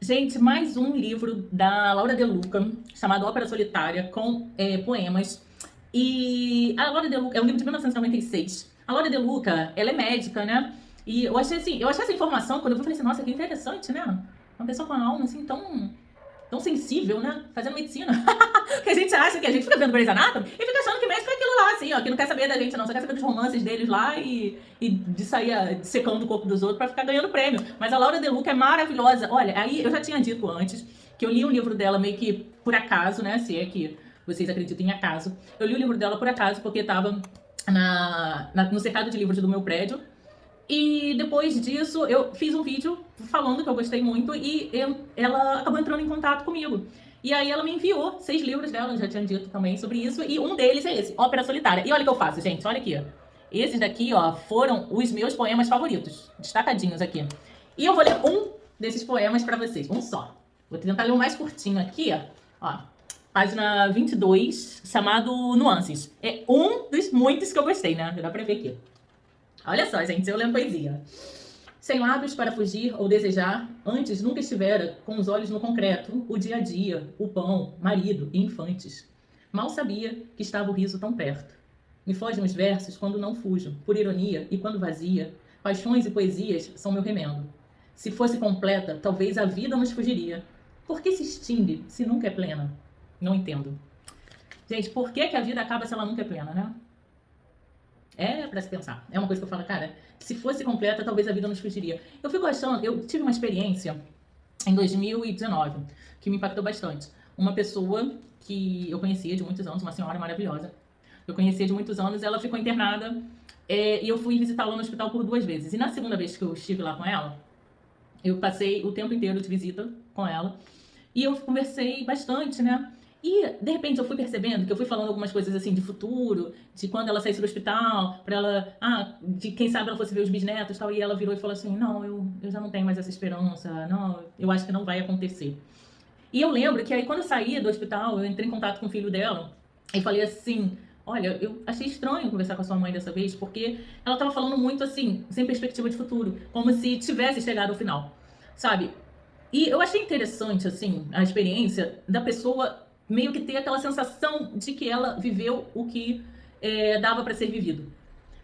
Gente, mais um livro da Laura De Luca, chamado Ópera Solitária, com poemas. E a Laura De Luca é um livro de 1996. A Laura De Luca, ela é médica, né? E eu achei assim, eu achei essa informação quando eu vi, eu falei assim, nossa, que interessante, né? Uma pessoa com uma alma assim tão sensível, né? Fazendo medicina. Que a gente acha que a gente fica vendo Grey's Anatomy e fica achando que médico é aquilo lá, assim, ó, que não quer saber da gente, não, só quer saber dos romances deles lá e de sair secando o corpo dos outros pra ficar ganhando prêmio. Mas a Laura De Luca é maravilhosa. Olha, aí eu já tinha dito antes que eu li um livro dela meio que por acaso, né? Se é que vocês acreditam em acaso. Eu li o livro dela por acaso porque tava no cercado de livros do meu prédio. E depois disso, eu fiz um vídeo falando que eu gostei muito e ela acabou entrando em contato comigo. E aí ela me enviou 6 livros dela, eu já tinha dito também sobre isso, e um deles é esse, Ópera Solitária. E olha o que eu faço, gente, olha aqui. Esses daqui, ó, foram os meus poemas favoritos, destacadinhos aqui. E eu vou ler um desses poemas pra vocês, um só. Vou tentar ler o mais curtinho aqui, ó. Página 22, chamado Nuances. É um dos muitos que eu gostei, né? Dá pra ver aqui. Olha só, gente, eu lendo poesia. Sem lábios para fugir ou desejar, antes nunca estivera com os olhos no concreto, o dia a dia, o pão, marido e infantes. Mal sabia que estava o riso tão perto. Me fogem os versos quando não fujo, por ironia e quando vazia. Paixões e poesias são meu remendo. Se fosse completa, talvez a vida nos fugiria. Por que se extingue se nunca é plena? Não entendo. Gente, por que a vida acaba se ela nunca é plena, né? É pra se pensar. É uma coisa que eu falo, cara, se fosse completa, talvez a vida nos fugiria. Eu fico achando, eu tive uma experiência em 2019 que me impactou bastante. Uma pessoa que eu conhecia de muitos anos, uma senhora maravilhosa. Eu conhecia de muitos anos, ela ficou internada e eu fui visitá-la no hospital por 2 vezes. E na segunda vez que eu estive lá com ela, eu passei o tempo inteiro de visita com ela e eu conversei bastante, né? E, de repente, eu fui percebendo que eu fui falando algumas coisas, assim, de futuro, de quando ela saísse do hospital, pra ela, de quem sabe ela fosse ver os bisnetos e tal, e ela virou e falou assim, não, eu já não tenho mais essa esperança, não, eu acho que não vai acontecer. E eu lembro que aí, quando eu saí do hospital, eu entrei em contato com o filho dela, e falei assim, olha, eu achei estranho conversar com a sua mãe dessa vez, porque ela tava falando muito, assim, sem perspectiva de futuro, como se tivesse chegado ao final, sabe? E eu achei interessante, assim, a experiência da pessoa meio que ter aquela sensação de que ela viveu o que dava para ser vivido.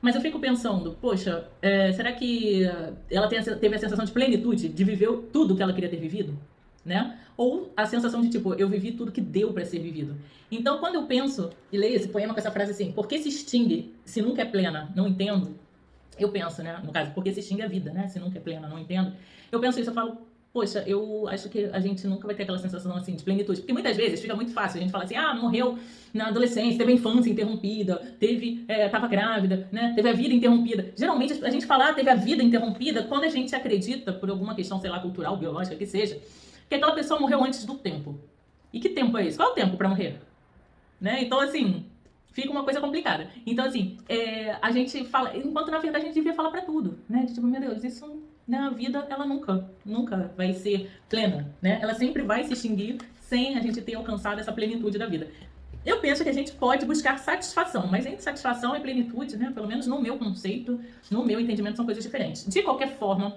Mas eu fico pensando, poxa, será que ela teve a sensação de plenitude, de viver tudo que ela queria ter vivido? Né? Ou a sensação de, tipo, eu vivi tudo que deu para ser vivido. Então, quando eu penso e leio esse poema com essa frase assim, por que se extingue se nunca é plena? Não entendo. Eu penso, né? No caso, por que se extingue a vida, né? Se nunca é plena, não entendo. Eu penso isso, eu falo, poxa, eu acho que a gente nunca vai ter aquela sensação assim de plenitude. Porque muitas vezes fica muito fácil. A gente fala assim, morreu na adolescência, teve a infância interrompida, tava grávida, né? Teve a vida interrompida. Geralmente a gente fala, teve a vida interrompida quando a gente acredita, por alguma questão, sei lá, cultural, biológica, que seja, que aquela pessoa morreu antes do tempo. E que tempo é esse? Qual é o tempo para morrer? Né? Então, assim, fica uma coisa complicada. Então, assim, a gente fala, enquanto na verdade a gente devia falar pra tudo, né? De tipo, meu Deus, isso, né, a vida, ela nunca vai ser plena, né? Ela sempre vai se extinguir sem a gente ter alcançado essa plenitude da vida. Eu penso que a gente pode buscar satisfação, mas entre satisfação e plenitude, né? Pelo menos no meu conceito, no meu entendimento, são coisas diferentes. De qualquer forma,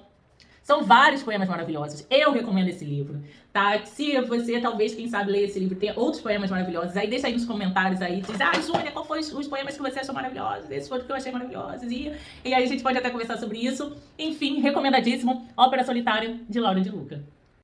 são vários poemas maravilhosos. Eu recomendo esse livro, tá? Se você, talvez, quem sabe, ler esse livro, tenha outros poemas maravilhosos, aí deixa aí nos comentários aí, diz, Júlia, qual foi os poemas que você achou maravilhosos? Esses foram os que eu achei maravilhosos. E aí a gente pode até conversar sobre isso. Enfim, recomendadíssimo, Ópera Solitária, de Laura De Luca.